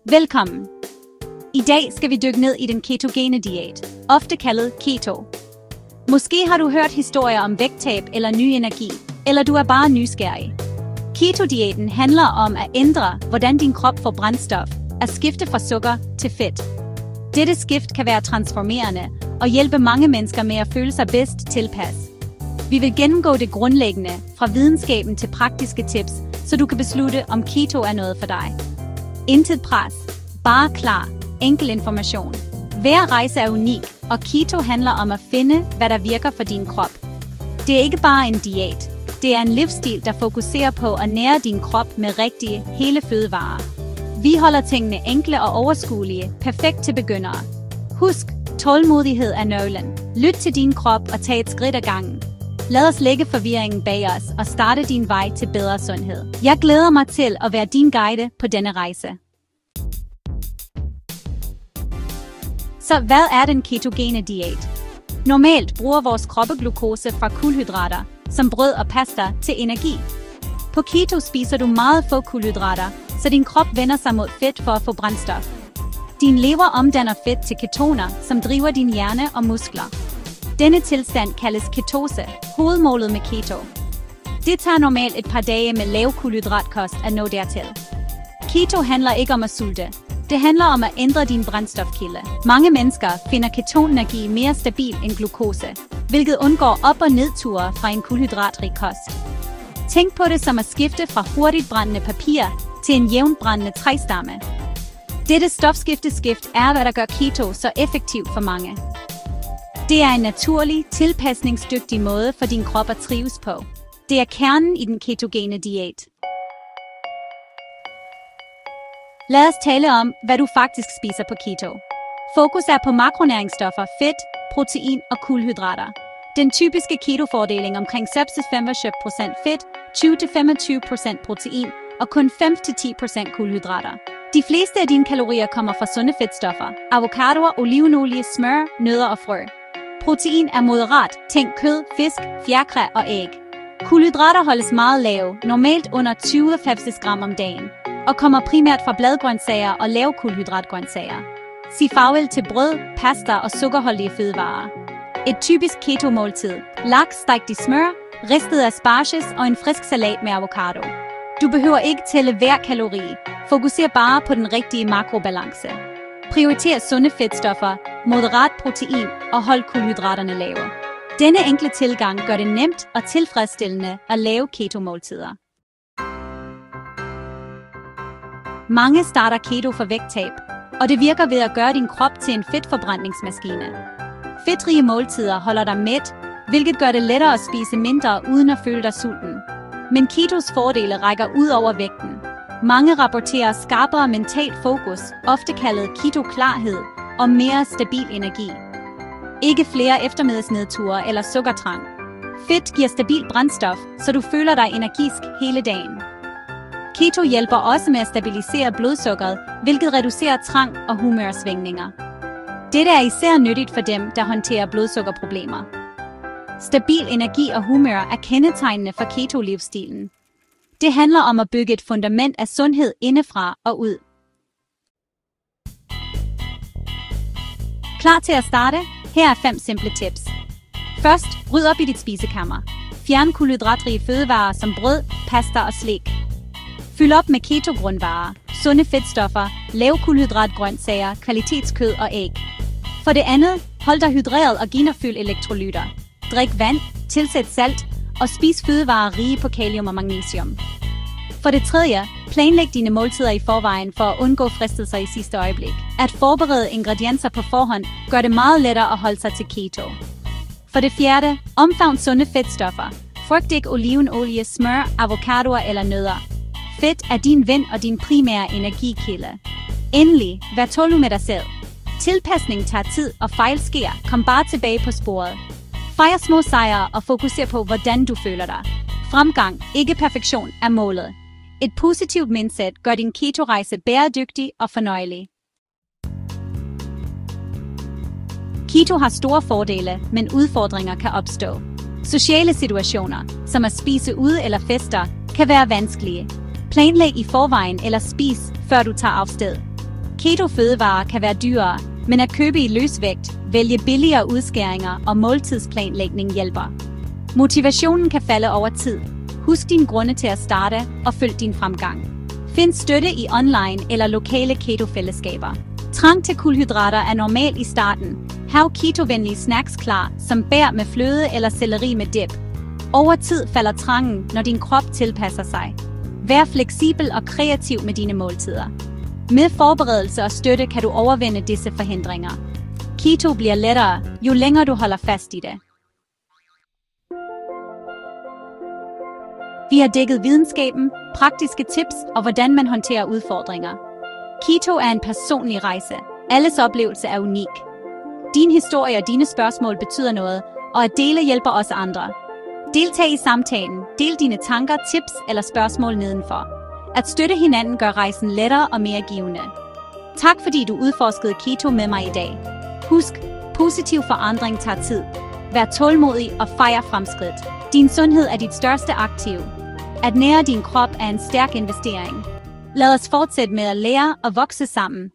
Velkommen. I dag skal vi dykke ned i den ketogene diæt, ofte kaldet keto. Måske har du hørt historier om vægttab eller ny energi, eller du er bare nysgerrig. Keto-diæten handler om at ændre, hvordan din krop får brændstof, at skifte fra sukker til fedt. Dette skift kan være transformerende og hjælpe mange mennesker med at føle sig bedst tilpas. Vi vil gennemgå det grundlæggende, fra videnskaben til praktiske tips, så du kan beslutte, om keto er noget for dig. Intet pres. Bare klar. Enkel information. Hver rejse er unik, og keto handler om at finde, hvad der virker for din krop. Det er ikke bare en diæt. Det er en livsstil, der fokuserer på at nære din krop med rigtige, hele fødevarer. Vi holder tingene enkle og overskuelige, perfekt til begyndere. Husk, tålmodighed er nøglen. Lyt til din krop og tag et skridt ad gangen. Lad os lægge forvirringen bag os og starte din vej til bedre sundhed. Jeg glæder mig til at være din guide på denne rejse. Så hvad er den ketogene diæt? Normalt bruger vores kroppe glukose fra kulhydrater, som brød og pasta, til energi. På keto spiser du meget få kulhydrater, så din krop vender sig mod fedt for at få brændstof. Din lever omdanner fedt til ketoner, som driver din hjerne og muskler. Denne tilstand kaldes ketose, hovedmålet med keto. Det tager normalt et par dage med lav kulhydratkost at nå dertil. Keto handler ikke om at sulte. Det handler om at ændre din brændstofkilde. Mange mennesker finder ketonenergi mere stabil end glukose, hvilket undgår op- og nedture fra en kulhydratrig kost. Tænk på det som at skifte fra hurtigt brændende papir til en jævnt brændende træstamme. Dette stofskifteskift er, hvad der gør keto så effektivt for mange. Det er en naturlig, tilpasningsdygtig måde for din krop at trives på. Det er kernen i den ketogene diæt. Lad os tale om, hvad du faktisk spiser på keto. Fokus er på makronæringsstoffer, fedt, protein og kulhydrater. Den typiske ketofordeling omkring 65% fedt, 20-25% protein og kun 5-10% kulhydrater. De fleste af dine kalorier kommer fra sunde fedtstoffer, avocadoer, olivenolie, smør, nødder og frø. Protein er moderat, tænk kød, fisk, fjerkræ og æg. Kulhydrater holdes meget lave, normalt under 20-50 gram om dagen, og kommer primært fra bladgrøntsager og lavkulhydratgrøntsager. Sig farvel til brød, pasta og sukkerholdige fødevarer. Et typisk keto-måltid: laks stegt i smør, ristet asparges og en frisk salat med avocado. Du behøver ikke tælle hver kalori. Fokuser bare på den rigtige makrobalance. Prioriter sunde fedtstoffer, moderat protein og hold kulhydraterne lave. Denne enkle tilgang gør det nemt og tilfredsstillende at lave keto-måltider. Mange starter keto for vægttab, og det virker ved at gøre din krop til en fedtforbrændingsmaskine. Fedtrige måltider holder dig mæt, hvilket gør det lettere at spise mindre uden at føle dig sulten. Men ketos fordele rækker ud over vægten. Mange rapporterer skarpere mentalt fokus, ofte kaldet keto-klarhed, og mere stabil energi. Ikke flere eftermiddagsnedture eller sukkertrang. Fedt giver stabil brændstof, så du føler dig energisk hele dagen. Keto hjælper også med at stabilisere blodsukkeret, hvilket reducerer trang og humørsvingninger. Dette er især nyttigt for dem, der håndterer blodsukkerproblemer. Stabil energi og humør er kendetegnende for keto-livsstilen. Det handler om at bygge et fundament af sundhed indefra og ud. Klar til at starte? Her er 5 simple tips. Først, ryd op i dit spisekammer. Fjern kulhydratrige fødevarer som brød, pasta og slik. Fyld op med keto-grundvarer, sunde fedtstoffer, lavkulhydratgrøntsager, kvalitetskød og æg. For det andet, hold dig hydreret og genopfyld elektrolytter. Drik vand, tilsæt salt og spis fødevarer rige på kalium og magnesium. For det tredje, planlæg dine måltider i forvejen for at undgå fristelser i sidste øjeblik. At forberede ingredienser på forhånd gør det meget lettere at holde sig til keto. For det fjerde, omfavn sunde fedtstoffer. Frygt ikke olivenolie, smør, avocadoer eller nødder. Fedt er din ven og din primære energikilde. Endelig, vær tålmodig med dig selv. Tilpasning tager tid, og fejl sker. Kom bare tilbage på sporet. Fejr små sejre og fokuser på, hvordan du føler dig. Fremgang, ikke perfektion, er målet. Et positivt mindset gør din keto-rejse bæredygtig og fornøjelig. Keto har store fordele, men udfordringer kan opstå. Sociale situationer, som at spise ude eller fester, kan være vanskelige. Planlæg i forvejen eller spis, før du tager afsted. Keto-fødevarer kan være dyrere, men at købe i løsvægt, vælge billigere udskæringer og måltidsplanlægning hjælper. Motivationen kan falde over tid. Husk dine grunde til at starte og følg din fremgang. Find støtte i online eller lokale keto-fællesskaber. Trang til kulhydrater er normal i starten. Hav keto-venlige snacks klar, som bær med fløde eller selleri med dip. Over tid falder trangen, når din krop tilpasser sig. Vær fleksibel og kreativ med dine måltider. Med forberedelse og støtte kan du overvinde disse forhindringer. Keto bliver lettere, jo længere du holder fast i det. Vi har dækket videnskaben, praktiske tips og hvordan man håndterer udfordringer. Keto er en personlig rejse. Alles oplevelse er unik. Din historie og dine spørgsmål betyder noget, og at dele hjælper også andre. Deltag i samtalen, del dine tanker, tips eller spørgsmål nedenfor. At støtte hinanden gør rejsen lettere og mere givende. Tak fordi du udforskede keto med mig i dag. Husk, positiv forandring tager tid. Vær tålmodig og fejr fremskridt. Din sundhed er dit største aktiv. At nære din krop er en stærk investering. Lad os fortsætte med at lære og vokse sammen.